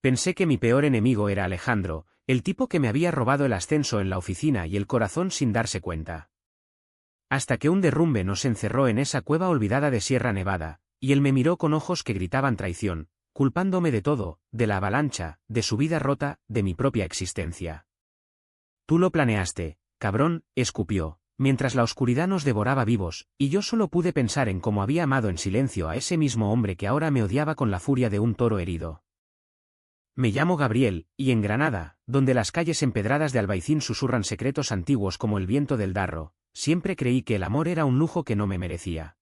Pensé que mi peor enemigo era Alejandro, el tipo que me había robado el ascenso en la oficina y el corazón sin darse cuenta. Hasta que un derrumbe nos encerró en esa cueva olvidada de Sierra Nevada, y él me miró con ojos que gritaban traición, culpándome de todo, de la avalancha, de su vida rota, de mi propia existencia. Tú lo planeaste, cabrón, escupió, mientras la oscuridad nos devoraba vivos, y yo solo pude pensar en cómo había amado en silencio a ese mismo hombre que ahora me odiaba con la furia de un toro herido. Me llamo Gabriel, y en Granada, donde las calles empedradas de Albaicín susurran secretos antiguos como el viento del Darro, siempre creí que el amor era un lujo que no me merecía.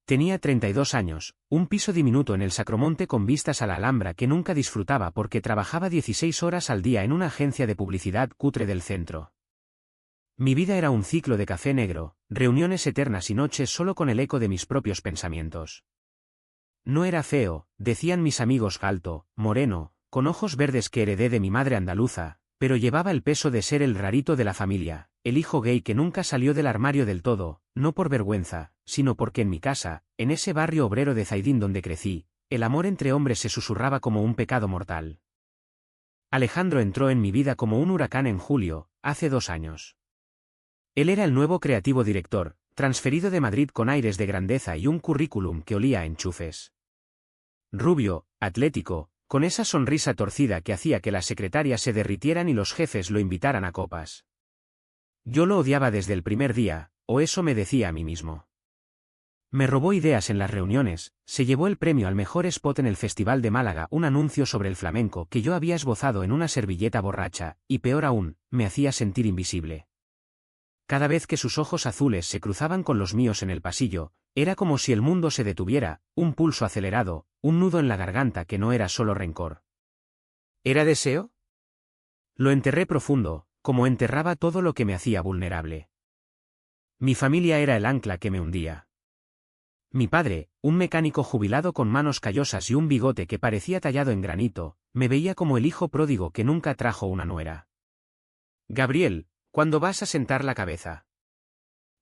Tenía 32 años, un piso diminuto en el Sacromonte con vistas a la Alhambra que nunca disfrutaba porque trabajaba 16 horas al día en una agencia de publicidad cutre del centro. Mi vida era un ciclo de café negro, reuniones eternas y noches solo con el eco de mis propios pensamientos. No era feo, decían mis amigos, alto, moreno, con ojos verdes que heredé de mi madre andaluza, pero llevaba el peso de ser el rarito de la familia, el hijo gay que nunca salió del armario del todo, no por vergüenza, sino porque en mi casa, en ese barrio obrero de Zaidín donde crecí, el amor entre hombres se susurraba como un pecado mortal. Alejandro entró en mi vida como un huracán en julio, hace 2 años. Él era el nuevo creativo director, transferido de Madrid con aires de grandeza y un currículum que olía a enchufes. Rubio, atlético, con esa sonrisa torcida que hacía que las secretarias se derritieran y los jefes lo invitaran a copas. Yo lo odiaba desde el primer día, o eso me decía a mí mismo. Me robó ideas en las reuniones, se llevó el premio al mejor spot en el Festival de Málaga, un anuncio sobre el flamenco que yo había esbozado en una servilleta borracha, y peor aún, me hacía sentir invisible. Cada vez que sus ojos azules se cruzaban con los míos en el pasillo, era como si el mundo se detuviera, un pulso acelerado, un nudo en la garganta que no era solo rencor. ¿Era deseo? Lo enterré profundo, como enterraba todo lo que me hacía vulnerable. Mi familia era el ancla que me hundía. Mi padre, un mecánico jubilado con manos callosas y un bigote que parecía tallado en granito, me veía como el hijo pródigo que nunca trajo una nuera. Gabriel, ¿cuándo vas a sentar la cabeza?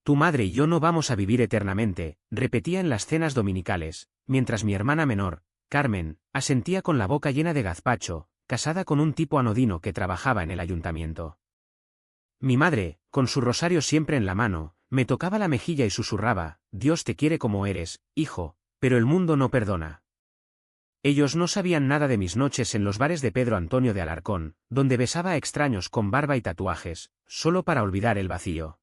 Tu madre y yo no vamos a vivir eternamente, repetía en las cenas dominicales, mientras mi hermana menor, Carmen, asentía con la boca llena de gazpacho, casada con un tipo anodino que trabajaba en el ayuntamiento. Mi madre, con su rosario siempre en la mano, me tocaba la mejilla y susurraba, Dios te quiere como eres, hijo, pero el mundo no perdona. Ellos no sabían nada de mis noches en los bares de Pedro Antonio de Alarcón, donde besaba a extraños con barba y tatuajes, solo para olvidar el vacío.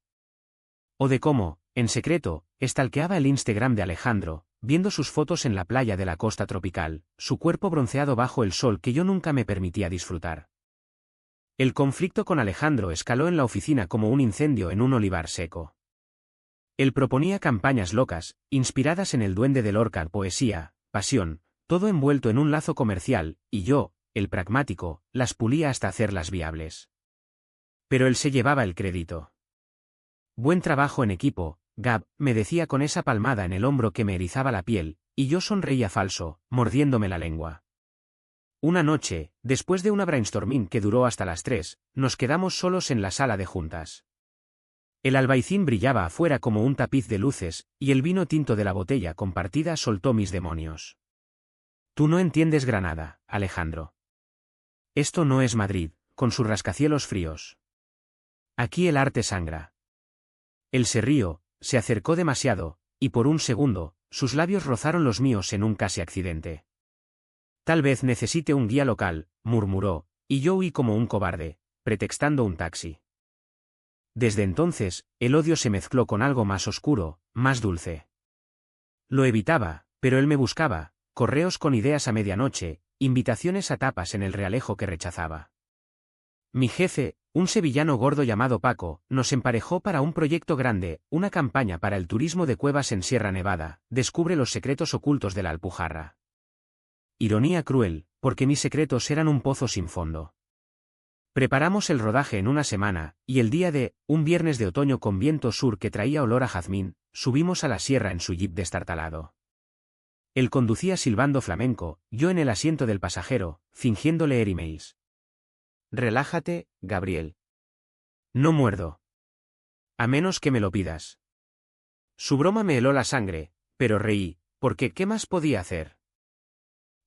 O de cómo, en secreto, stalkeaba el Instagram de Alejandro, viendo sus fotos en la playa de la costa tropical, su cuerpo bronceado bajo el sol que yo nunca me permitía disfrutar. El conflicto con Alejandro escaló en la oficina como un incendio en un olivar seco. Él proponía campañas locas, inspiradas en el Duende de Lorca, poesía, pasión, todo envuelto en un lazo comercial, y yo, el pragmático, las pulía hasta hacerlas viables. Pero él se llevaba el crédito. Buen trabajo en equipo, Gab, me decía con esa palmada en el hombro que me erizaba la piel, y yo sonreía falso, mordiéndome la lengua. Una noche, después de una brainstorming que duró hasta las 3, nos quedamos solos en la sala de juntas. El albaicín brillaba afuera como un tapiz de luces, y el vino tinto de la botella compartida soltó mis demonios. Tú no entiendes Granada, Alejandro. Esto no es Madrid, con sus rascacielos fríos. Aquí el arte sangra. Él se rió, se acercó demasiado, y por un segundo, sus labios rozaron los míos en un casi accidente. Tal vez necesite un guía local, murmuró, y yo huí como un cobarde, pretextando un taxi. Desde entonces, el odio se mezcló con algo más oscuro, más dulce. Lo evitaba, pero él me buscaba, correos con ideas a medianoche, invitaciones a tapas en el Realejo que rechazaba. Mi jefe, un sevillano gordo llamado Paco, nos emparejó para un proyecto grande, una campaña para el turismo de cuevas en Sierra Nevada, descubre los secretos ocultos de la Alpujarra. Ironía cruel, porque mis secretos eran un pozo sin fondo. Preparamos el rodaje en una semana, y el día de, un viernes de otoño con viento sur que traía olor a jazmín, subimos a la sierra en su jeep destartalado. Él conducía silbando flamenco, yo en el asiento del pasajero, fingiendo leer emails. Relájate, Gabriel. No muerdo. A menos que me lo pidas. Su broma me heló la sangre, pero reí, porque ¿qué más podía hacer?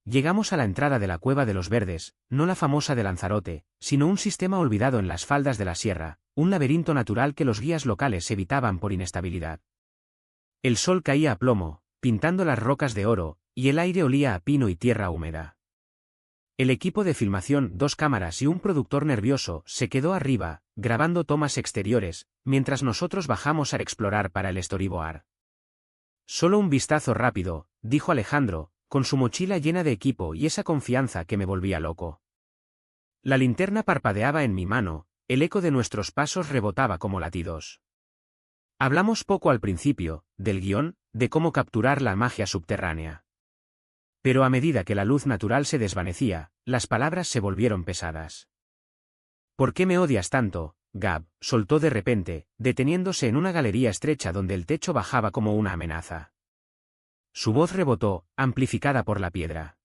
Llegamos a la entrada de la Cueva de los Verdes, no la famosa de Lanzarote, sino un sistema olvidado en las faldas de la sierra, un laberinto natural que los guías locales evitaban por inestabilidad. El sol caía a plomo, pintando las rocas de oro, y el aire olía a pino y tierra húmeda. El equipo de filmación, 2 cámaras y un productor nervioso, se quedó arriba, grabando tomas exteriores, mientras nosotros bajamos a explorar para el storyboard. Solo un vistazo rápido, dijo Alejandro, con su mochila llena de equipo y esa confianza que me volvía loco. La linterna parpadeaba en mi mano, el eco de nuestros pasos rebotaba como latidos. Hablamos poco al principio, del guión, de cómo capturar la magia subterránea. Pero a medida que la luz natural se desvanecía, las palabras se volvieron pesadas. ¿Por qué me odias tanto, Gab?, soltó de repente, deteniéndose en una galería estrecha donde el techo bajaba como una amenaza. Su voz rebotó, amplificada por la piedra.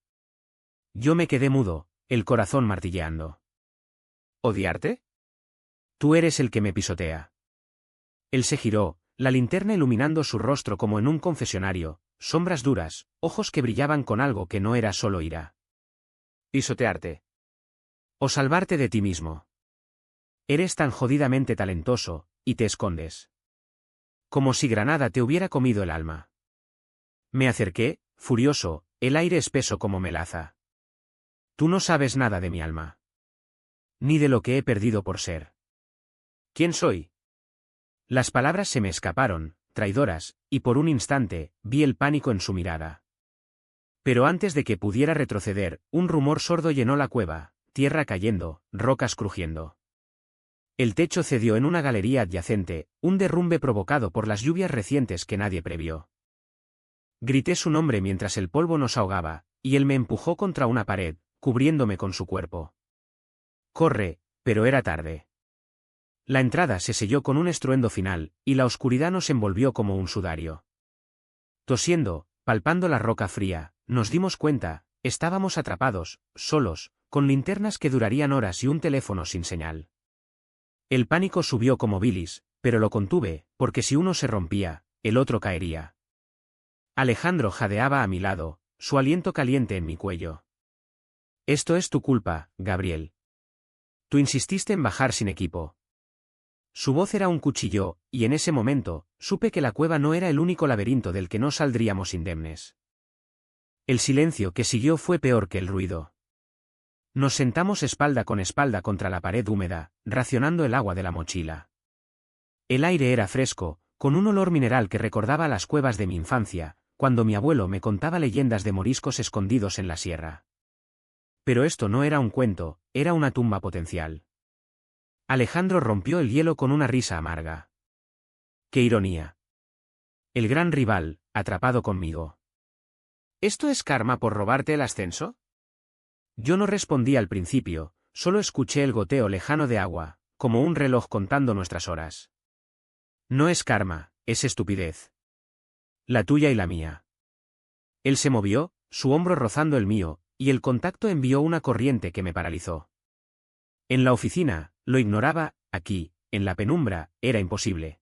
Yo me quedé mudo, el corazón martilleando. ¿Odiarte? Tú eres el que me pisotea. Él se giró, la linterna iluminando su rostro como en un confesionario, sombras duras, ojos que brillaban con algo que no era solo ira. ¿Pisotearte? ¿O salvarte de ti mismo? Eres tan jodidamente talentoso, y te escondes. Como si Granada te hubiera comido el alma. Me acerqué, furioso, el aire espeso como melaza. Tú no sabes nada de mi alma. Ni de lo que he perdido por ser. ¿Quién soy? Las palabras se me escaparon, traidoras, y por un instante, vi el pánico en su mirada. Pero antes de que pudiera retroceder, un rumor sordo llenó la cueva, tierra cayendo, rocas crujiendo. El techo cedió en una galería adyacente, un derrumbe provocado por las lluvias recientes que nadie previó. Grité su nombre mientras el polvo nos ahogaba, y él me empujó contra una pared, cubriéndome con su cuerpo. Corre, pero era tarde. La entrada se selló con un estruendo final, y la oscuridad nos envolvió como un sudario. Tosiendo, palpando la roca fría, nos dimos cuenta, estábamos atrapados, solos, con linternas que durarían horas y un teléfono sin señal. El pánico subió como bilis, pero lo contuve, porque si uno se rompía, el otro caería. Alejandro jadeaba a mi lado, su aliento caliente en mi cuello. Esto es tu culpa, Gabriel. Tú insististe en bajar sin equipo. Su voz era un cuchillo, y en ese momento, supe que la cueva no era el único laberinto del que no saldríamos indemnes. El silencio que siguió fue peor que el ruido. Nos sentamos espalda contra la pared húmeda, racionando el agua de la mochila. El aire era fresco, con un olor mineral que recordaba las cuevas de mi infancia, cuando mi abuelo me contaba leyendas de moriscos escondidos en la sierra. Pero esto no era un cuento, era una tumba potencial. Alejandro rompió el hielo con una risa amarga. ¡Qué ironía! El gran rival, atrapado conmigo. ¿Esto es karma por robarte el ascenso? Yo no respondí al principio, solo escuché el goteo lejano de agua, como un reloj contando nuestras horas. No es karma, es estupidez. La tuya y la mía. Él se movió, su hombro rozando el mío, y el contacto envió una corriente que me paralizó. En la oficina, lo ignoraba, aquí, en la penumbra, era imposible.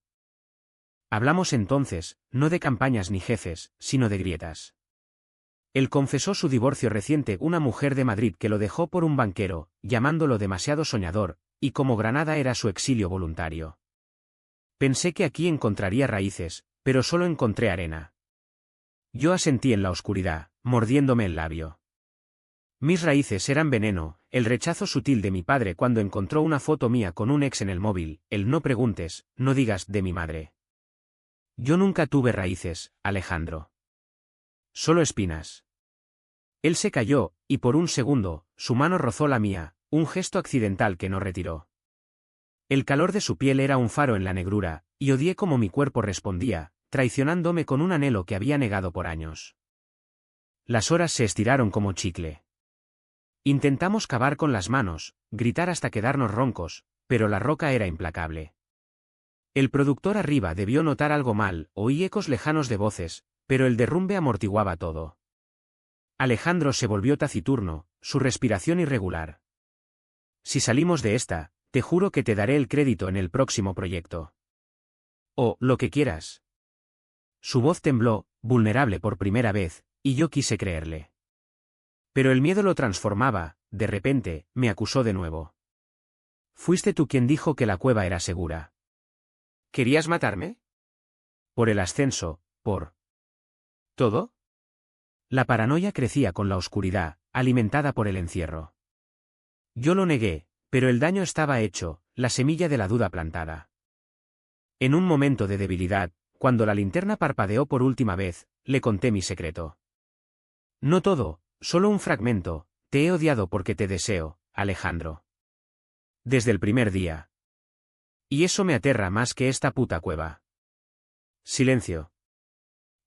Hablamos entonces, no de campañas ni jefes, sino de grietas. Él confesó su divorcio reciente, una mujer de Madrid que lo dejó por un banquero, llamándolo demasiado soñador, y como Granada era su exilio voluntario. Pensé que aquí encontraría raíces, pero solo encontré arena. Yo asentí en la oscuridad, mordiéndome el labio. Mis raíces eran veneno, el rechazo sutil de mi padre cuando encontró una foto mía con un ex en el móvil, el no preguntes, no digas de mi madre. Yo nunca tuve raíces, Alejandro. Solo espinas. Él se calló, y por un segundo, su mano rozó la mía, un gesto accidental que no retiró. El calor de su piel era un faro en la negrura, y odié cómo mi cuerpo respondía, traicionándome con un anhelo que había negado por años. Las horas se estiraron como chicle. Intentamos cavar con las manos, gritar hasta quedarnos roncos, pero la roca era implacable. El productor arriba debió notar algo mal, oí ecos lejanos de voces, pero el derrumbe amortiguaba todo. Alejandro se volvió taciturno, su respiración irregular. Si salimos de esta, te juro que te daré el crédito en el próximo proyecto. O, lo que quieras. Su voz tembló, vulnerable por primera vez, y yo quise creerle. Pero el miedo lo transformaba, de repente, me acusó de nuevo. Fuiste tú quien dijo que la cueva era segura. ¿Querías matarme? Por el ascenso, por... ¿Todo? La paranoia crecía con la oscuridad, alimentada por el encierro. Yo lo negué, pero el daño estaba hecho, la semilla de la duda plantada. En un momento de debilidad, cuando la linterna parpadeó por última vez, le conté mi secreto. No todo, solo un fragmento. Te he odiado porque te deseo, Alejandro. Desde el primer día. Y eso me aterra más que esta puta cueva. Silencio.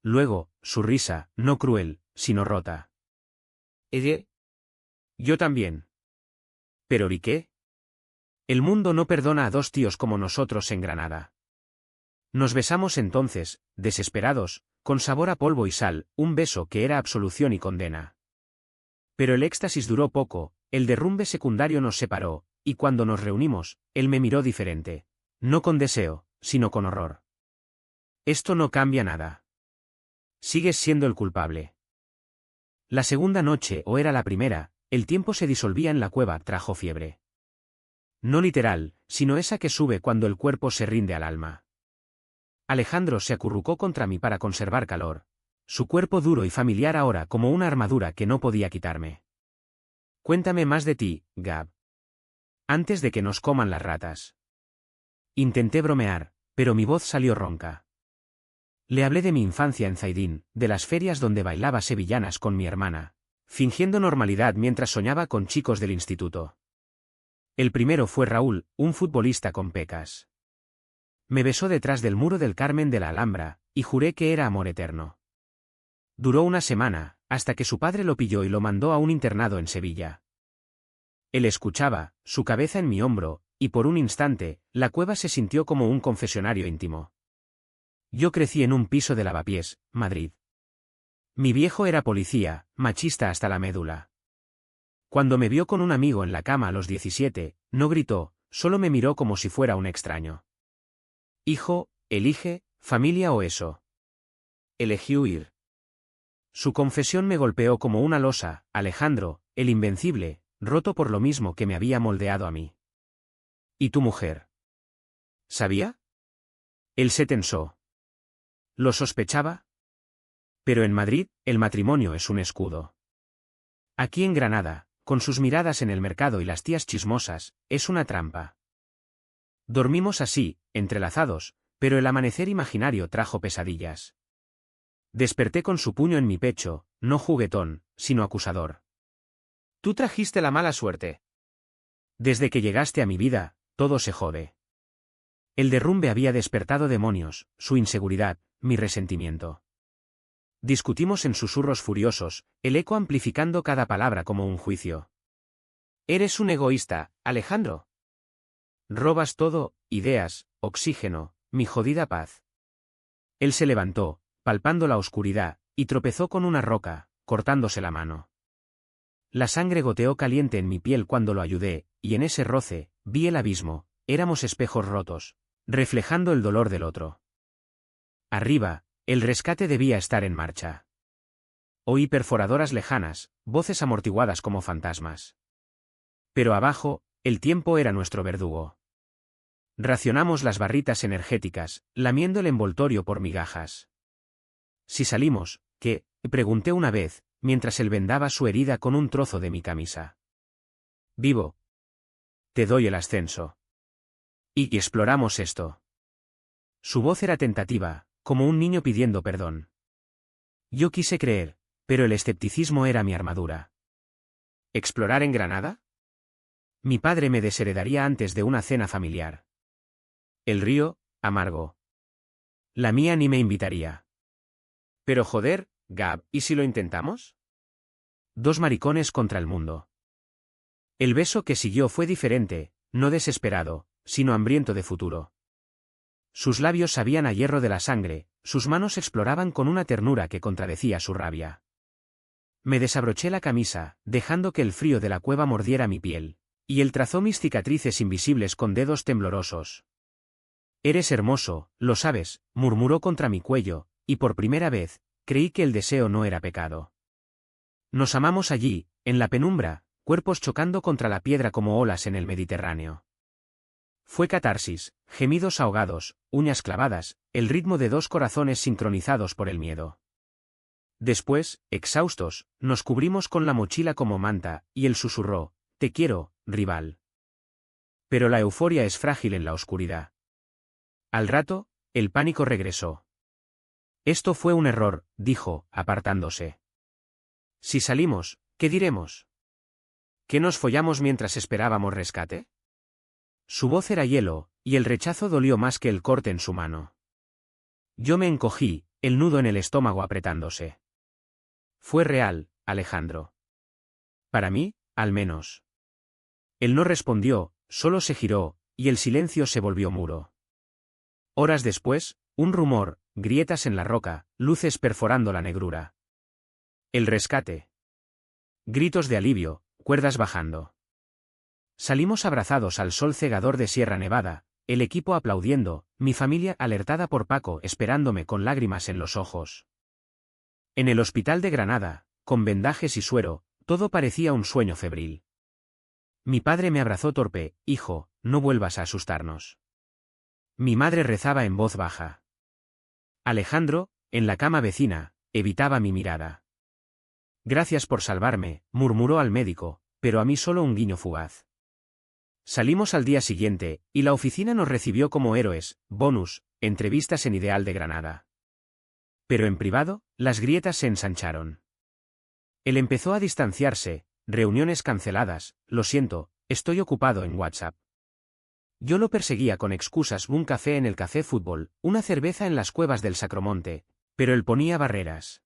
Luego, su risa, no cruel, sino rota. ¿Ella? Yo también. ¿Pero y qué? El mundo no perdona a dos tíos como nosotros en Granada. Nos besamos entonces, desesperados, con sabor a polvo y sal, un beso que era absolución y condena. Pero el éxtasis duró poco, el derrumbe secundario nos separó, y cuando nos reunimos, él me miró diferente. No con deseo, sino con horror. Esto no cambia nada. Sigues siendo el culpable. La segunda noche, o era la primera, el tiempo se disolvía en la cueva, trajo fiebre. No literal, sino esa que sube cuando el cuerpo se rinde al alma. Alejandro se acurrucó contra mí para conservar calor. Su cuerpo duro y familiar ahora como una armadura que no podía quitarme. Cuéntame más de ti, Gab. Antes de que nos coman las ratas. Intenté bromear, pero mi voz salió ronca. Le hablé de mi infancia en Zaidín, de las ferias donde bailaba sevillanas con mi hermana, fingiendo normalidad mientras soñaba con chicos del instituto. El primero fue Raúl, un futbolista con pecas. Me besó detrás del muro del Carmen de la Alhambra, y juré que era amor eterno. Duró una semana, hasta que su padre lo pilló y lo mandó a un internado en Sevilla. Él escuchaba, su cabeza en mi hombro, y por un instante, la cueva se sintió como un confesionario íntimo. Yo crecí en un piso de Lavapiés, Madrid. Mi viejo era policía, machista hasta la médula. Cuando me vio con un amigo en la cama a los 17, no gritó, solo me miró como si fuera un extraño. Hijo, elige, familia o eso. Elegí huir. Su confesión me golpeó como una losa, Alejandro, el invencible, roto por lo mismo que me había moldeado a mí. ¿Y tu mujer? ¿Sabía? Él se tensó. ¿Lo sospechaba? Pero en Madrid, el matrimonio es un escudo. Aquí en Granada, con sus miradas en el mercado y las tías chismosas, es una trampa. Dormimos así, entrelazados, pero el amanecer imaginario trajo pesadillas. Desperté con su puño en mi pecho, no juguetón, sino acusador. Tú trajiste la mala suerte. Desde que llegaste a mi vida, todo se jode. El derrumbe había despertado demonios, su inseguridad, mi resentimiento. Discutimos en susurros furiosos, el eco amplificando cada palabra como un juicio. Eres un egoísta, Alejandro. Robas todo, ideas, oxígeno, mi jodida paz. Él se levantó, palpando la oscuridad, y tropezó con una roca, cortándose la mano. La sangre goteó caliente en mi piel cuando lo ayudé, y en ese roce, vi el abismo, éramos espejos rotos, reflejando el dolor del otro. Arriba, el rescate debía estar en marcha. Oí perforadoras lejanas, voces amortiguadas como fantasmas. Pero abajo, el tiempo era nuestro verdugo. Racionamos las barritas energéticas, lamiendo el envoltorio por migajas. Si salimos, ¿qué? Pregunté una vez, mientras él vendaba su herida con un trozo de mi camisa. Vivo. Te doy el ascenso. Y exploramos esto. Su voz era tentativa, como un niño pidiendo perdón. Yo quise creer, pero el escepticismo era mi armadura. ¿Explorar en Granada? Mi padre me desheredaría antes de una cena familiar. El río, amargo. La mía ni me invitaría. Pero joder, Gab, ¿y si lo intentamos? Dos maricones contra el mundo. El beso que siguió fue diferente, no desesperado, sino hambriento de futuro. Sus labios sabían a hierro de la sangre, sus manos exploraban con una ternura que contradecía su rabia. Me desabroché la camisa, dejando que el frío de la cueva mordiera mi piel, y él trazó mis cicatrices invisibles con dedos temblorosos. Eres hermoso, lo sabes, murmuró contra mi cuello, y por primera vez, creí que el deseo no era pecado. Nos amamos allí, en la penumbra, cuerpos chocando contra la piedra como olas en el Mediterráneo. Fue catarsis, gemidos ahogados, uñas clavadas, el ritmo de dos corazones sincronizados por el miedo. Después, exhaustos, nos cubrimos con la mochila como manta, y él susurró: «Te quiero, rival». Pero la euforia es frágil en la oscuridad. Al rato, el pánico regresó. «Esto fue un error», dijo, apartándose. «Si salimos, ¿qué diremos? ¿Que nos follamos mientras esperábamos rescate?» Su voz era hielo, y el rechazo dolió más que el corte en su mano. Yo me encogí, el nudo en el estómago apretándose. Fue real, Alejandro. Para mí, al menos. Él no respondió, solo se giró, y el silencio se volvió muro. Horas después, un rumor, grietas en la roca, luces perforando la negrura. El rescate. Gritos de alivio, cuerdas bajando. Salimos abrazados al sol cegador de Sierra Nevada, el equipo aplaudiendo, mi familia alertada por Paco esperándome con lágrimas en los ojos. En el hospital de Granada, con vendajes y suero, todo parecía un sueño febril. Mi padre me abrazó torpe: «Hijo, no vuelvas a asustarnos». Mi madre rezaba en voz baja. Alejandro, en la cama vecina, evitaba mi mirada. «Gracias por salvarme», murmuró al médico, pero a mí solo un guiño fugaz. Salimos al día siguiente, y la oficina nos recibió como héroes, bonus, entrevistas en Ideal de Granada. Pero en privado, las grietas se ensancharon. Él empezó a distanciarse, reuniones canceladas: «Lo siento, estoy ocupado» en WhatsApp. Yo lo perseguía con excusas: un café en el Café Fútbol, una cerveza en las cuevas del Sacromonte, pero él ponía barreras.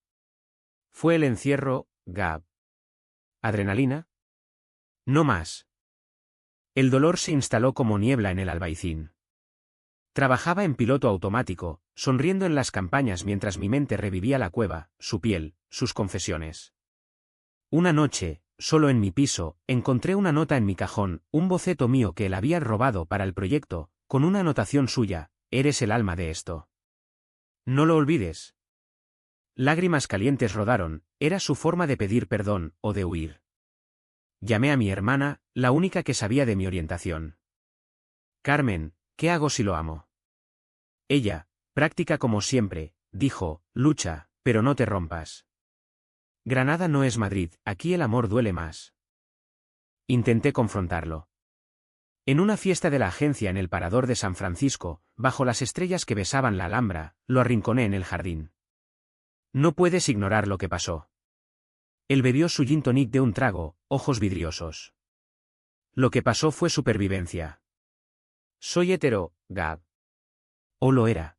Fue el encierro, Gab. ¿Adrenalina? No más. El dolor se instaló como niebla en el Albaicín. Trabajaba en piloto automático, sonriendo en las campañas mientras mi mente revivía la cueva, su piel, sus confesiones. Una noche, solo en mi piso, encontré una nota en mi cajón, un boceto mío que él había robado para el proyecto, con una anotación suya: «Eres el alma de esto. No lo olvides». Lágrimas calientes rodaron, era su forma de pedir perdón, o de huir. Llamé a mi hermana, la única que sabía de mi orientación. «Carmen, ¿qué hago si lo amo?» Ella, práctica como siempre, dijo: «Lucha, pero no te rompas. Granada no es Madrid, aquí el amor duele más». Intenté confrontarlo. En una fiesta de la agencia en el Parador de San Francisco, bajo las estrellas que besaban la Alhambra, lo arrinconé en el jardín. «No puedes ignorar lo que pasó». Él bebió su gin tonic de un trago, ojos vidriosos. «Lo que pasó fue supervivencia. Soy hetero, Gab». ¿O lo era?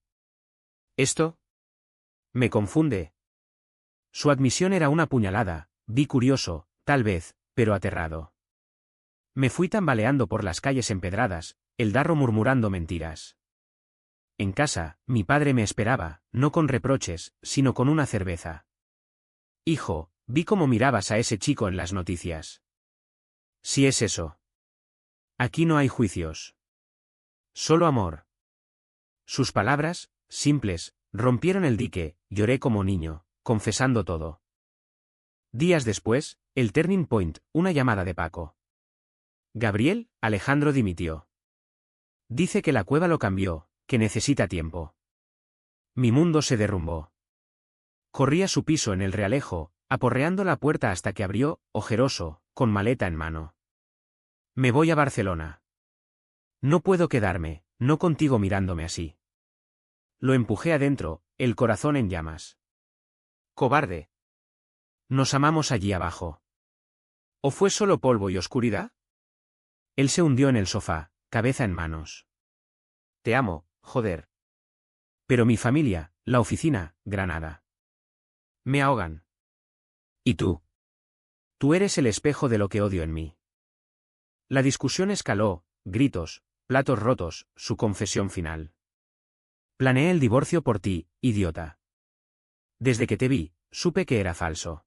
¿Esto? Me confunde. Su admisión era una puñalada. Vi curioso, tal vez, pero aterrado. Me fui tambaleando por las calles empedradas, el darro murmurando mentiras. En casa, mi padre me esperaba, no con reproches, sino con una cerveza. «Hijo, vi cómo mirabas a ese chico en las noticias». «Si es eso. Aquí no hay juicios. Solo amor». Sus palabras, simples, rompieron el dique. Lloré como niño, confesando todo. Días después, el turning point, una llamada de Paco. «Gabriel, Alejandro dimitió. Dice que la cueva lo cambió, que necesita tiempo». Mi mundo se derrumbó. Corrí a su piso en el Realejo, aporreando la puerta hasta que abrió, ojeroso, con maleta en mano. «Me voy a Barcelona. No puedo quedarme, no contigo mirándome así». Lo empujé adentro, el corazón en llamas. «Cobarde. Nos amamos allí abajo. ¿O fue solo polvo y oscuridad?» Él se hundió en el sofá, cabeza en manos. «Te amo, joder. Pero mi familia, la oficina, Granada. Me ahogan. ¿Y tú? Tú eres el espejo de lo que odio en mí». La discusión escaló, gritos, platos rotos, su confesión final. «Planeé el divorcio por ti, idiota. Desde que te vi, supe que era falso.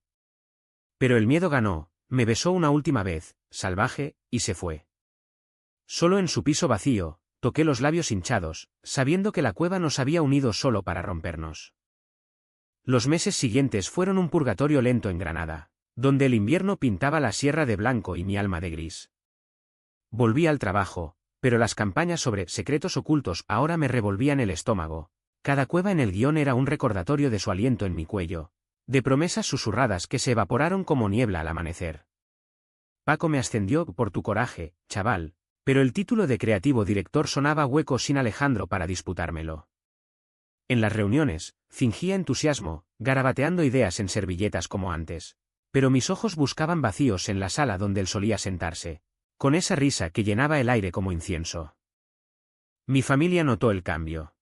Pero el miedo ganó, me besó una última vez, salvaje, y se fue. Solo en su piso vacío, toqué los labios hinchados, sabiendo que la cueva nos había unido solo para rompernos». Los meses siguientes fueron un purgatorio lento en Granada. donde el invierno pintaba la sierra de blanco y mi alma de gris. Volví al trabajo, pero las campañas sobre secretos ocultos ahora me revolvían el estómago. Cada cueva en el guión era un recordatorio de su aliento en mi cuello, de promesas susurradas que se evaporaron como niebla al amanecer. Paco me ascendió por tu coraje, chaval, pero el título de creativo director sonaba hueco sin Alejandro para disputármelo. En las reuniones, fingía entusiasmo, garabateando ideas en servilletas como antes, pero mis ojos buscaban vacíos en la sala donde él solía sentarse, con esa risa que llenaba el aire como incienso. Mi familia notó el cambio.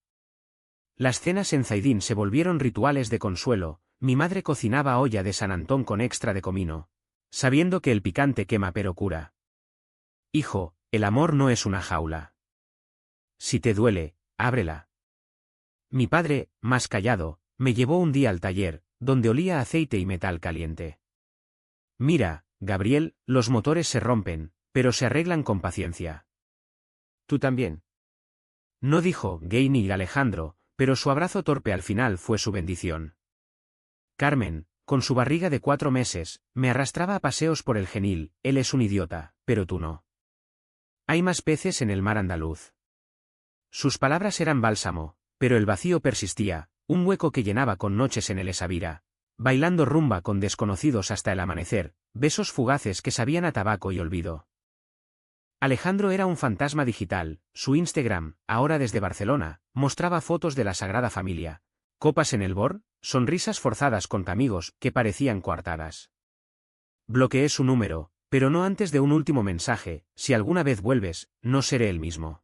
Las cenas en Zaidín se volvieron rituales de consuelo, mi madre cocinaba olla de San Antón con extra de comino, sabiendo que el picante quema pero cura. Hijo, el amor no es una jaula. Si te duele, ábrela. Mi padre, más callado, me llevó un día al taller, donde olía a aceite y metal caliente. Mira, Gabriel, los motores se rompen, pero se arreglan con paciencia. ¿Tú también? No dijo Gay ni Alejandro, pero su abrazo torpe al final fue su bendición. Carmen, con su barriga de 4 meses, me arrastraba a paseos por el Genil. Él es un idiota, pero tú no. Hay más peces en el mar andaluz. Sus palabras eran bálsamo, pero el vacío persistía, un hueco que llenaba con noches en el Esabira, bailando rumba con desconocidos hasta el amanecer, besos fugaces que sabían a tabaco y olvido. Alejandro era un fantasma digital, su Instagram, ahora desde Barcelona, mostraba fotos de la Sagrada Familia, copas en el bar, sonrisas forzadas con amigos que parecían coartadas. Bloqueé su número, pero no antes de un último mensaje: si alguna vez vuelves, no seré el mismo.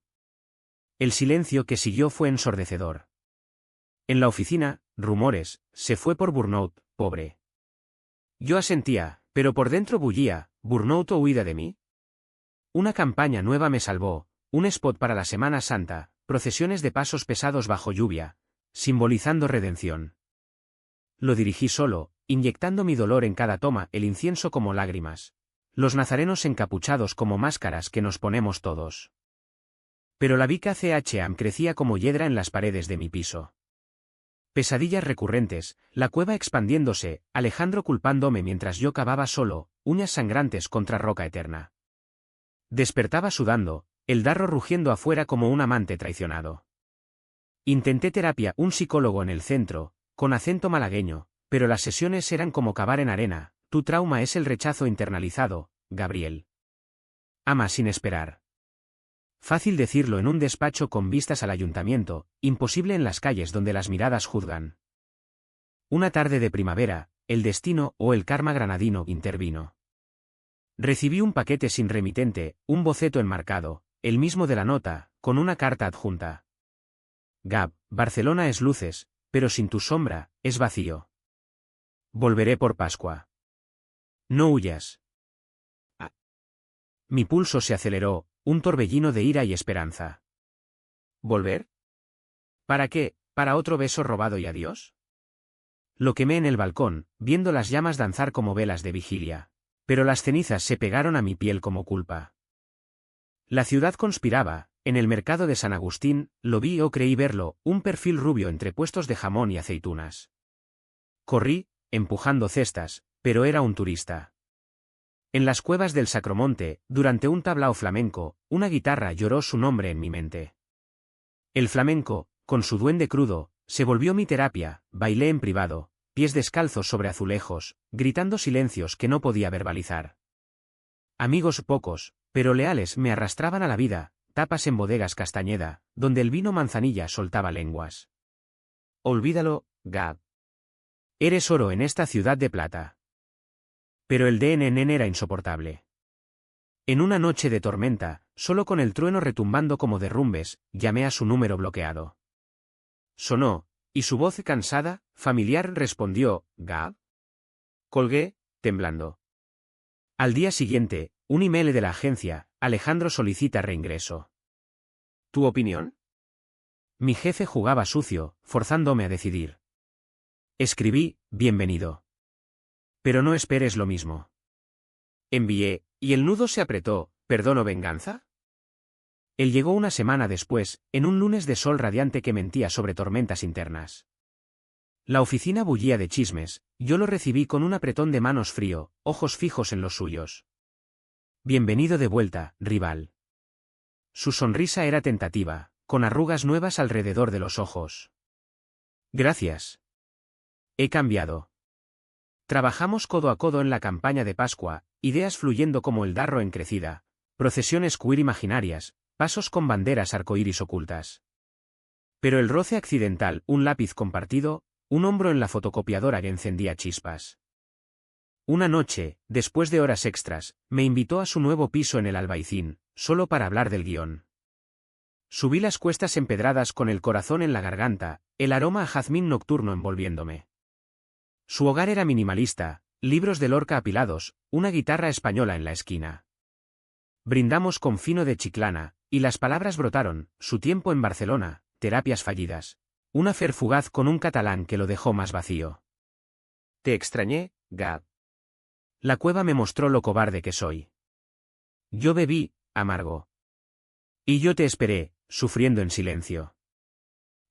El silencio que siguió fue ensordecedor. En la oficina, rumores, se fue por burnout, pobre. Yo asentía, pero por dentro bullía, ¿burnout o huida de mí? Una campaña nueva me salvó, un spot para la Semana Santa, procesiones de pasos pesados bajo lluvia, simbolizando redención. Lo dirigí solo, inyectando mi dolor en cada toma, el incienso como lágrimas, los nazarenos encapuchados como máscaras que nos ponemos todos. Pero la Vica CHAM crecía como hiedra en las paredes de mi piso. Pesadillas recurrentes, la cueva expandiéndose, Alejandro culpándome mientras yo cavaba solo, uñas sangrantes contra roca eterna. Despertaba sudando, el darro rugiendo afuera como un amante traicionado. Intenté terapia, un psicólogo en el centro, con acento malagueño, pero las sesiones eran como cavar en arena. Tu trauma es el rechazo internalizado, Gabriel. Ama sin esperar. Fácil decirlo en un despacho con vistas al ayuntamiento, imposible en las calles donde las miradas juzgan. Una tarde de primavera, el destino o el karma granadino intervino. Recibí un paquete sin remitente, un boceto enmarcado, el mismo de la nota, con una carta adjunta. Gab, Barcelona es luces, pero sin tu sombra, es vacío. Volveré por Pascua. No huyas. Mi pulso se aceleró, un torbellino de ira y esperanza. ¿Volver? ¿Para qué? ¿Para otro beso robado y adiós? Lo quemé en el balcón, viendo las llamas danzar como velas de vigilia. Pero las cenizas se pegaron a mi piel como culpa. La ciudad conspiraba, en el mercado de San Agustín, lo vi o creí verlo, un perfil rubio entre puestos de jamón y aceitunas. Corrí, empujando cestas, pero era un turista. En las cuevas del Sacromonte, durante un tablao flamenco, una guitarra lloró su nombre en mi mente. El flamenco, con su duende crudo, se volvió mi terapia, bailé en privado, pies descalzos sobre azulejos, gritando silencios que no podía verbalizar. Amigos pocos, pero leales me arrastraban a la vida, tapas en bodegas Castañeda, donde el vino manzanilla soltaba lenguas. Olvídalo, Gab. Eres oro en esta ciudad de plata. Pero el DNN era insoportable. En una noche de tormenta, solo con el trueno retumbando como derrumbes, llamé a su número bloqueado. Sonó, y su voz cansada, familiar respondió, ¿Gab? Colgué, temblando. Al día siguiente, un email de la agencia: Alejandro solicita reingreso. ¿Tu opinión? Mi jefe jugaba sucio, forzándome a decidir. Escribí, bienvenido. Pero no esperes lo mismo. Envié, y el nudo se apretó, ¿perdón o venganza? Él llegó una semana después, en un lunes de sol radiante que mentía sobre tormentas internas. La oficina bullía de chismes, yo lo recibí con un apretón de manos frío, ojos fijos en los suyos. Bienvenido de vuelta, rival. Su sonrisa era tentativa, con arrugas nuevas alrededor de los ojos. Gracias. He cambiado. Trabajamos codo a codo en la campaña de Pascua, ideas fluyendo como el darro en crecida, procesiones queer imaginarias, pasos con banderas arcoíris ocultas. Pero el roce accidental, un lápiz compartido, un hombro en la fotocopiadora que encendía chispas. Una noche, después de horas extras, me invitó a su nuevo piso en el Albaicín, solo para hablar del guión. Subí las cuestas empedradas con el corazón en la garganta, el aroma a jazmín nocturno envolviéndome. Su hogar era minimalista, libros de Lorca apilados, una guitarra española en la esquina. Brindamos con fino de Chiclana, y las palabras brotaron, su tiempo en Barcelona, terapias fallidas. Una fer fugaz con un catalán que lo dejó más vacío. Te extrañé, Gab. La cueva me mostró lo cobarde que soy. Yo bebí, amargo. Y yo te esperé, sufriendo en silencio.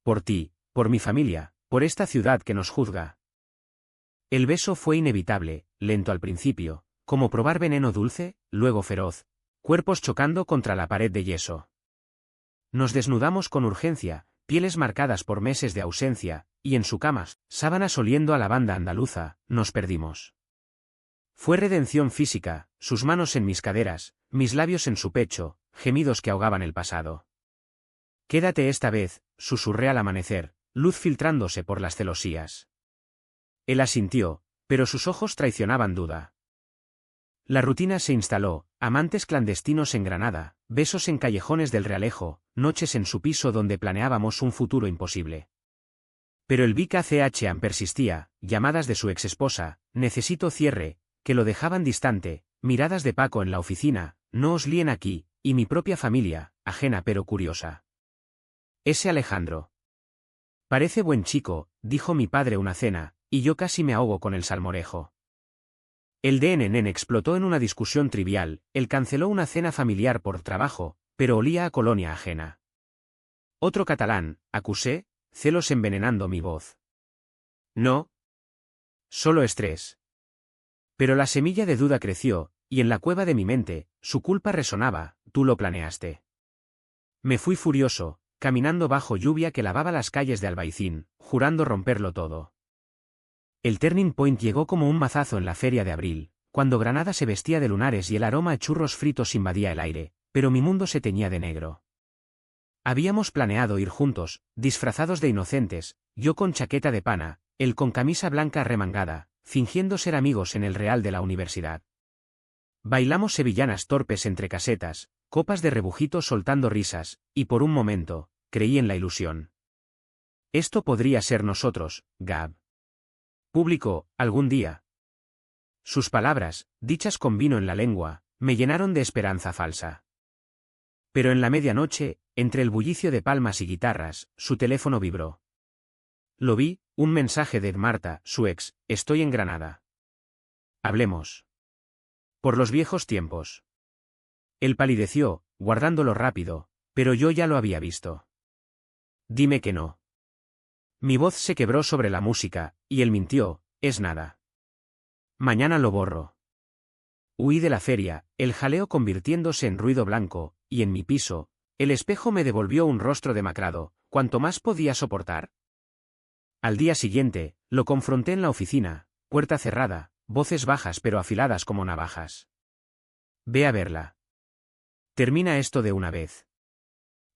Por ti, por mi familia, por esta ciudad que nos juzga. El beso fue inevitable, lento al principio, como probar veneno dulce, luego feroz, cuerpos chocando contra la pared de yeso. Nos desnudamos con urgencia, pieles marcadas por meses de ausencia, y en su cama, sábanas oliendo a lavanda andaluza, nos perdimos. Fue redención física, sus manos en mis caderas, mis labios en su pecho, gemidos que ahogaban el pasado. Quédate esta vez, susurré al amanecer, luz filtrándose por las celosías. Él asintió, pero sus ojos traicionaban duda. La rutina se instaló, amantes clandestinos en Granada, besos en callejones del Realejo, noches en su piso donde planeábamos un futuro imposible. Pero el Vic ACH persistía, llamadas de su exesposa, necesito cierre, que lo dejaban distante, miradas de Paco en la oficina, no os líen aquí, y mi propia familia, ajena pero curiosa. Ese Alejandro. Parece buen chico, dijo mi padre una cena, y yo casi me ahogo con el salmorejo. El DNN explotó en una discusión trivial, él canceló una cena familiar por trabajo, pero olía a colonia ajena. Otro catalán, acusé, celos envenenando mi voz. No. Solo estrés. Pero la semilla de duda creció, y en la cueva de mi mente, su culpa resonaba, tú lo planeaste. Me fui furioso, caminando bajo lluvia que lavaba las calles de Albaicín, jurando romperlo todo. El turning point llegó como un mazazo en la feria de abril, cuando Granada se vestía de lunares y el aroma a churros fritos invadía el aire, pero mi mundo se teñía de negro. Habíamos planeado ir juntos, disfrazados de inocentes, yo con chaqueta de pana, él con camisa blanca remangada, fingiendo ser amigos en el Real de la universidad. Bailamos sevillanas torpes entre casetas, copas de rebujito soltando risas, y por un momento, creí en la ilusión. Esto podría ser nosotros, Gab. Público, algún día. Sus palabras, dichas con vino en la lengua, me llenaron de esperanza falsa. Pero en la medianoche, entre el bullicio de palmas y guitarras, su teléfono vibró. Lo vi, un mensaje de Marta, su ex, estoy en Granada. Hablemos. Por los viejos tiempos. Él palideció, guardándolo rápido, pero yo ya lo había visto. Dime que no. Mi voz se quebró sobre la música, y él mintió, es nada. Mañana lo borro. Huí de la feria, el jaleo convirtiéndose en ruido blanco, y en mi piso, el espejo me devolvió un rostro demacrado, cuanto más podía soportar. Al día siguiente, lo confronté en la oficina, puerta cerrada, voces bajas pero afiladas como navajas. Ve a verla. Termina esto de una vez.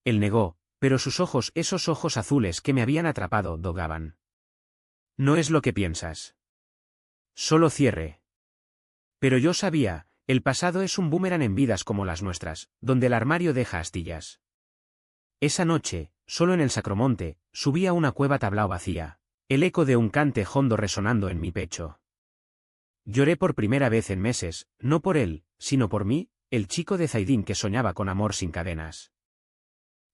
Él negó, pero sus ojos, esos ojos azules que me habían atrapado, dogaban. No es lo que piensas. Solo cierre. Pero yo sabía, el pasado es un boomerang en vidas como las nuestras, donde el armario deja astillas. Esa noche, solo en el Sacromonte, subí a una cueva tablao vacía, el eco de un cante hondo resonando en mi pecho. Lloré por primera vez en meses, no por él, sino por mí, el chico de Zaidín que soñaba con amor sin cadenas.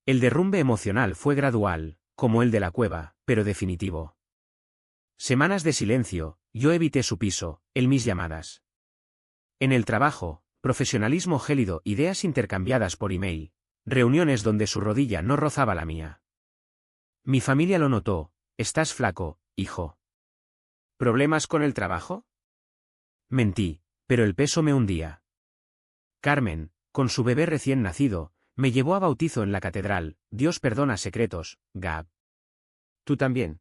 El derrumbe emocional fue gradual, como el de la cueva, pero definitivo. Semanas de silencio, yo evité su piso, él mis llamadas. En el trabajo, profesionalismo gélido, ideas intercambiadas por email, reuniones donde su rodilla no rozaba la mía. Mi familia lo notó, estás flaco, hijo. ¿Problemas con el trabajo? Mentí, pero el peso me hundía. Carmen, con su bebé recién nacido, me llevó a bautizo en la catedral. Dios perdona secretos, Gab. ¿Tú también?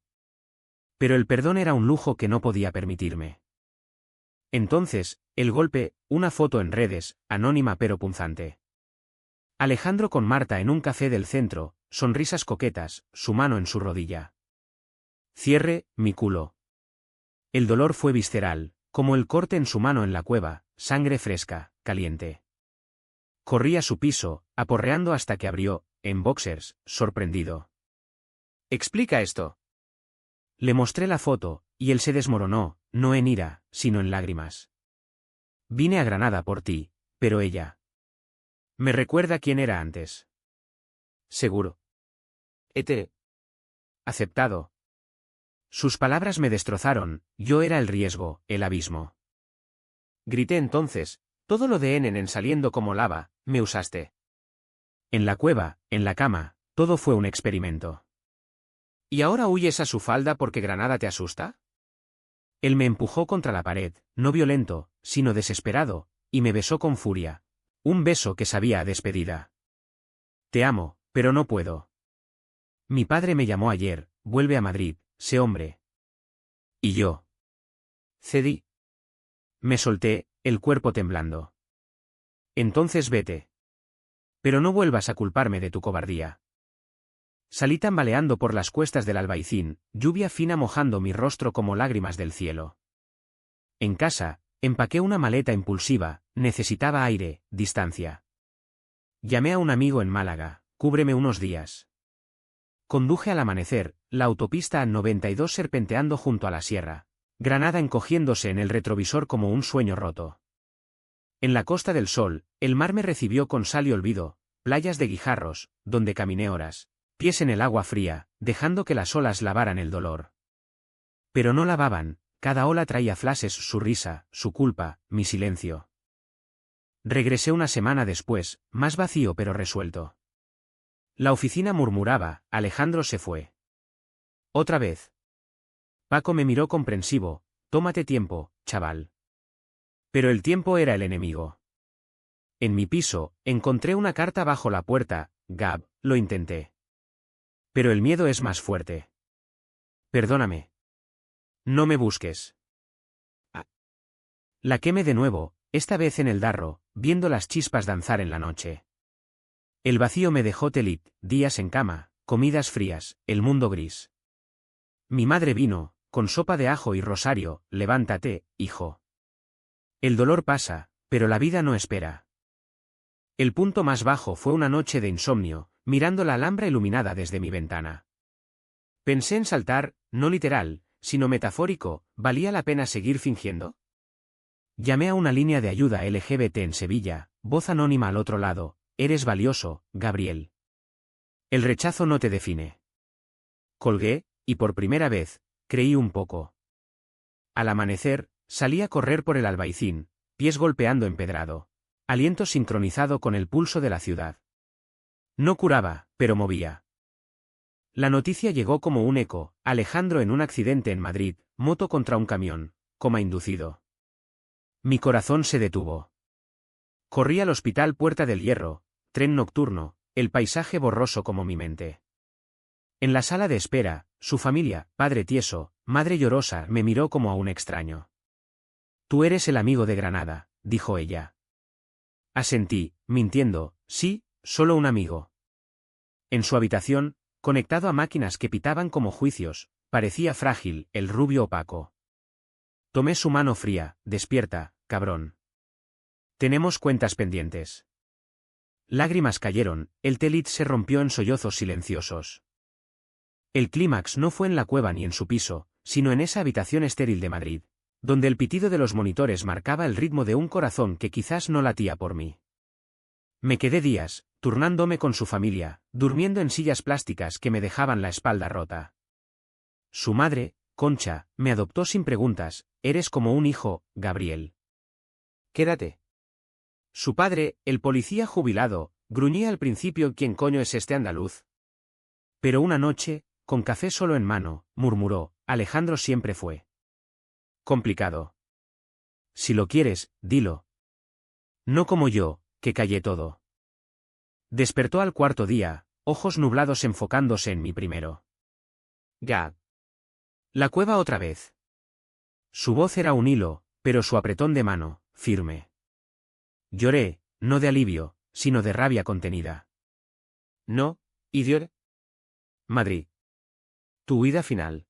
Pero el perdón era un lujo que no podía permitirme. Entonces, el golpe, una foto en redes, anónima pero punzante. Alejandro con Marta en un café del centro, sonrisas coquetas, su mano en su rodilla. Cierre, mi culo. El dolor fue visceral, como el corte en su mano en la cueva, sangre fresca, caliente. Corrí a su piso, aporreando hasta que abrió, en boxers, sorprendido. Explica esto. Le mostré la foto, y él se desmoronó, no en ira, sino en lágrimas. Vine a Granada por ti, pero ella. Me recuerda quién era antes. Seguro. Ete. Aceptado. Sus palabras me destrozaron, yo era el riesgo, el abismo. Grité entonces, todo lo de Enen saliendo como lava, me usaste. En la cueva, en la cama, todo fue un experimento. ¿Y ahora huyes a su falda porque Granada te asusta? Él me empujó contra la pared, no violento, sino desesperado, y me besó con furia. Un beso que sabía a despedida. Te amo, pero no puedo. Mi padre me llamó ayer, vuelve a Madrid, sé hombre. Y yo. Cedí. Me solté, el cuerpo temblando. Entonces vete. Pero no vuelvas a culparme de tu cobardía. Salí tambaleando por las cuestas del Albaicín, lluvia fina mojando mi rostro como lágrimas del cielo. En casa, empaqué una maleta impulsiva, necesitaba aire, distancia. Llamé a un amigo en Málaga, cúbreme unos días. Conduje al amanecer, la autopista A92 serpenteando junto a la sierra, Granada encogiéndose en el retrovisor como un sueño roto. En la Costa del Sol, el mar me recibió con sal y olvido, playas de guijarros, donde caminé horas, pies en el agua fría, dejando que las olas lavaran el dolor. Pero no lavaban, cada ola traía flashes su risa, su culpa, mi silencio. Regresé una semana después, más vacío pero resuelto. La oficina murmuraba, Alejandro se fue. Otra vez. Paco me miró comprensivo, tómate tiempo, chaval. Pero el tiempo era el enemigo. En mi piso, encontré una carta bajo la puerta, Gab, lo intenté. Pero el miedo es más fuerte. Perdóname. No me busques. La quemé de nuevo, esta vez en el darro, viendo las chispas danzar en la noche. El vacío me dejó telit, días en cama, comidas frías, el mundo gris. Mi madre vino, con sopa de ajo y rosario, levántate, hijo. El dolor pasa, pero la vida no espera. El punto más bajo fue una noche de insomnio, mirando la Alhambra iluminada desde mi ventana. Pensé en saltar, no literal, sino metafórico, ¿valía la pena seguir fingiendo? Llamé a una línea de ayuda LGBT en Sevilla, voz anónima al otro lado, eres valioso, Gabriel. El rechazo no te define. Colgué, y por primera vez, creí un poco. Al amanecer, salí a correr por el Albaicín, pies golpeando empedrado, aliento sincronizado con el pulso de la ciudad. No curaba, pero movía. La noticia llegó como un eco, Alejandro en un accidente en Madrid, moto contra un camión, coma inducido. Mi corazón se detuvo. Corrí al hospital Puerta del Hierro, tren nocturno, el paisaje borroso como mi mente. En la sala de espera, su familia, padre tieso, madre llorosa, me miró como a un extraño. Tú eres el amigo de Granada, dijo ella. Asentí, mintiendo, sí, solo un amigo. En su habitación, conectado a máquinas que pitaban como juicios, parecía frágil, el rubio opaco. Tomé su mano fría, despierta, cabrón. Tenemos cuentas pendientes. Lágrimas cayeron, el telit se rompió en sollozos silenciosos. El clímax no fue en la cueva ni en su piso, sino en esa habitación estéril de Madrid, donde el pitido de los monitores marcaba el ritmo de un corazón que quizás no latía por mí. Me quedé días, turnándome con su familia, durmiendo en sillas plásticas que me dejaban la espalda rota. Su madre, Concha, me adoptó sin preguntas, eres como un hijo, Gabriel. Quédate. Su padre, el policía jubilado, gruñía al principio ¿quién coño es este andaluz? Pero una noche, con café solo en mano, murmuró, Alejandro siempre fue complicado. Si lo quieres, dilo. No como yo, que callé todo. Despertó al cuarto día, ojos nublados enfocándose en mí primero. Ya. La cueva otra vez. Su voz era un hilo, pero su apretón de mano, firme. Lloré, no de alivio, sino de rabia contenida. No, idiota. Madrid. Tu huida final.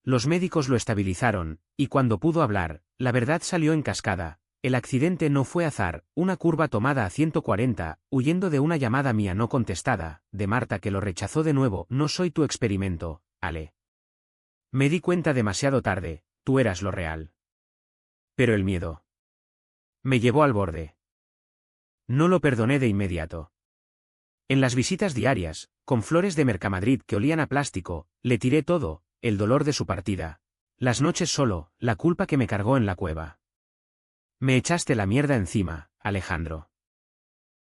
Los médicos lo estabilizaron, y cuando pudo hablar, la verdad salió en cascada. El accidente no fue azar, una curva tomada a 140, huyendo de una llamada mía no contestada, de Marta que lo rechazó de nuevo. No soy tu experimento, Ale. Me di cuenta demasiado tarde, tú eras lo real. Pero el miedo me llevó al borde. No lo perdoné de inmediato. En las visitas diarias, con flores de Mercamadrid que olían a plástico, le tiré todo, el dolor de su partida. Las noches solo, la culpa que me cargó en la cueva. Me echaste la mierda encima, Alejandro.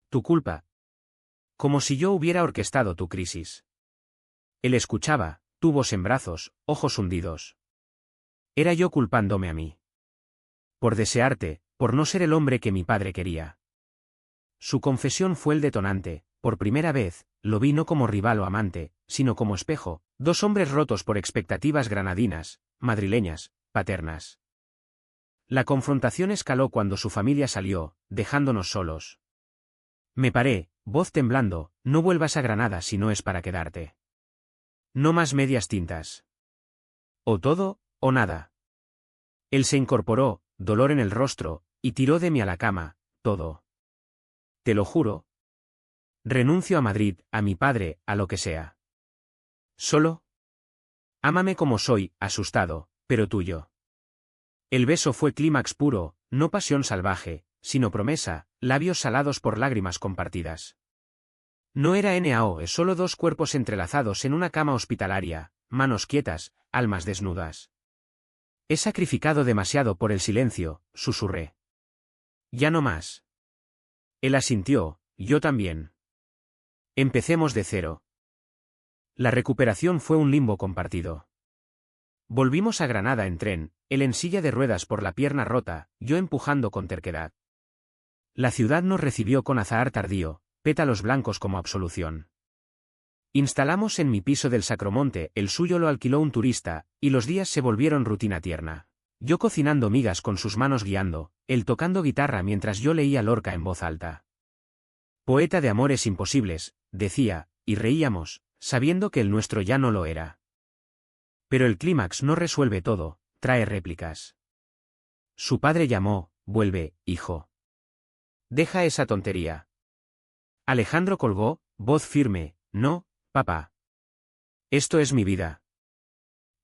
Tu culpa. Como si yo hubiera orquestado tu crisis. Él escuchaba, tubos en brazos, ojos hundidos. Era yo culpándome a mí. Por desearte, por no ser el hombre que mi padre quería. Su confesión fue el detonante. Por primera vez, lo vi no como rival o amante, sino como espejo, dos hombres rotos por expectativas granadinas, madrileñas, paternas. La confrontación escaló cuando su familia salió, dejándonos solos. Me paré, voz temblando, no vuelvas a Granada si no es para quedarte. No más medias tintas. O todo, o nada. Él se incorporó, dolor en el rostro, y tiró de mí a la cama, todo. Te lo juro. Renuncio a Madrid, a mi padre, a lo que sea. Solo. Ámame como soy, asustado, pero tuyo. El beso fue clímax puro, no pasión salvaje, sino promesa, labios salados por lágrimas compartidas. No era NAO, es solo dos cuerpos entrelazados en una cama hospitalaria, manos quietas, almas desnudas. He sacrificado demasiado por el silencio, susurré. Ya no más. Él asintió, yo también. Empecemos de cero. La recuperación fue un limbo compartido. Volvimos a Granada en tren, él en silla de ruedas por la pierna rota, yo empujando con terquedad. La ciudad nos recibió con azahar tardío, pétalos blancos como absolución. Instalamos en mi piso del Sacromonte, el suyo lo alquiló un turista, y los días se volvieron rutina tierna. Yo cocinando migas con sus manos guiando, él tocando guitarra mientras yo leía Lorca en voz alta. Poeta de amores imposibles, decía, y reíamos, sabiendo que el nuestro ya no lo era. Pero el clímax no resuelve todo, trae réplicas. Su padre llamó, vuelve, hijo. Deja esa tontería. Alejandro colgó, voz firme, no, papá. Esto es mi vida.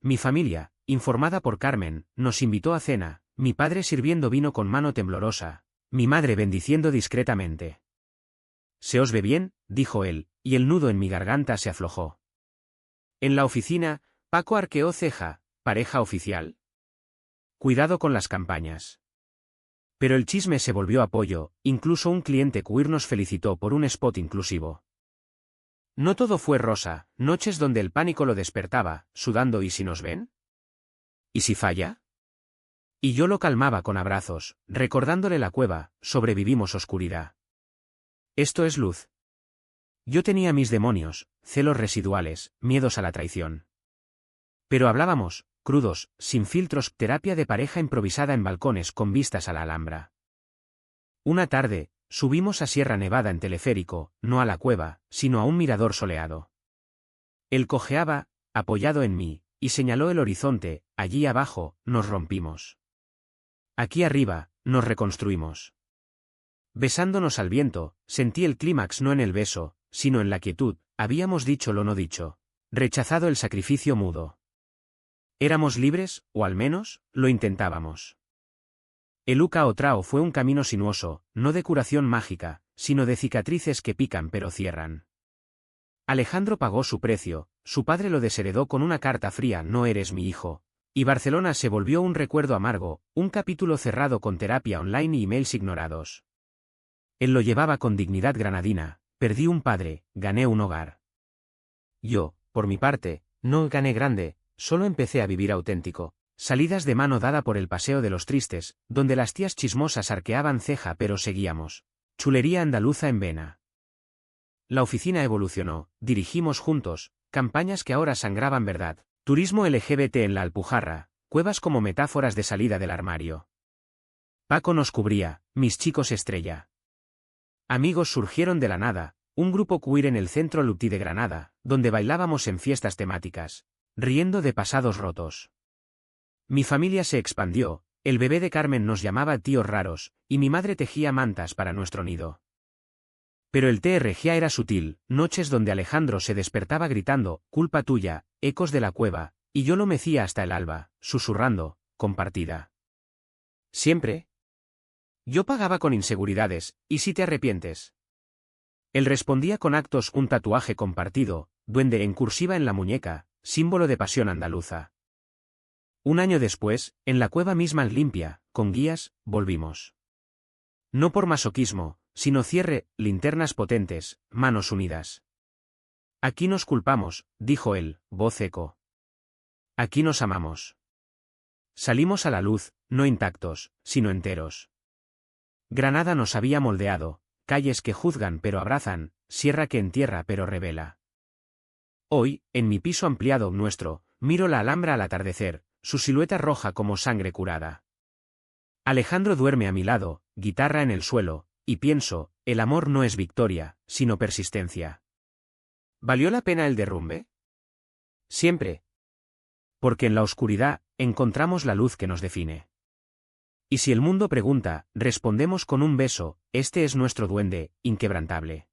Mi familia, informada por Carmen, nos invitó a cena, mi padre sirviendo vino con mano temblorosa, mi madre bendiciendo discretamente. Se os ve bien, dijo él, y el nudo en mi garganta se aflojó. En la oficina, Paco arqueó ceja, pareja oficial. Cuidado con las campañas. Pero el chisme se volvió apoyo, incluso un cliente queer nos felicitó por un spot inclusivo. No todo fue rosa, noches donde el pánico lo despertaba, sudando ¿y si nos ven? ¿Y si falla? Y yo lo calmaba con abrazos, recordándole la cueva, sobrevivimos oscuridad. Esto es luz. Yo tenía mis demonios, celos residuales, miedos a la traición. Pero hablábamos, crudos, sin filtros, terapia de pareja improvisada en balcones con vistas a la Alhambra. Una tarde, subimos a Sierra Nevada en teleférico, no a la cueva, sino a un mirador soleado. Él cojeaba, apoyado en mí, y señaló el horizonte, allí abajo, nos rompimos. Aquí arriba, nos reconstruimos. Besándonos al viento, sentí el clímax no en el beso, sino en la quietud, habíamos dicho lo no dicho, rechazado el sacrificio mudo. Éramos libres, o al menos, lo intentábamos. El Uca Otrao fue un camino sinuoso, no de curación mágica, sino de cicatrices que pican pero cierran. Alejandro pagó su precio, su padre lo desheredó con una carta fría, no eres mi hijo, y Barcelona se volvió un recuerdo amargo, un capítulo cerrado con terapia online y emails ignorados. Él lo llevaba con dignidad granadina, perdí un padre, gané un hogar. Yo, por mi parte, No gané grande, solo empecé a vivir auténtico. Salidas de mano dada por el Paseo de los Tristes, donde las tías chismosas arqueaban ceja pero seguíamos. Chulería andaluza en vena. La oficina evolucionó, dirigimos juntos, campañas que ahora sangraban verdad. Turismo LGBT en la Alpujarra, cuevas como metáforas de salida del armario. Paco nos cubría, mis chicos estrella. Amigos surgieron de la nada, un grupo queer en el centro Lupti de Granada, donde bailábamos en fiestas temáticas, riendo de pasados rotos. Mi familia se expandió, el bebé de Carmen nos llamaba tíos raros, y mi madre tejía mantas para nuestro nido. Pero el TRGA era sutil, noches donde Alejandro se despertaba gritando, culpa tuya, ecos de la cueva, y yo lo mecía hasta el alba, susurrando, compartida. ¿Siempre? Yo pagaba con inseguridades, ¿y si te arrepientes? Él respondía con actos, un tatuaje compartido, duende en cursiva en la muñeca, símbolo de pasión andaluza. Un año después, en la cueva misma limpia, con guías, volvimos. No por masoquismo, sino cierre, linternas potentes, manos unidas. Aquí nos culpamos, dijo él, voz eco. Aquí nos amamos. Salimos a la luz, no intactos, sino enteros. Granada nos había moldeado, calles que juzgan pero abrazan, sierra que entierra pero revela. Hoy, en mi piso ampliado nuestro, miro la Alhambra al atardecer, su silueta roja como sangre curada. Alejandro duerme a mi lado, guitarra en el suelo, y pienso, el amor no es victoria, sino persistencia. ¿Valió la pena el derrumbe? Siempre. Porque en la oscuridad, encontramos la luz que nos define. Y si el mundo pregunta, respondemos con un beso, este es nuestro duende, inquebrantable.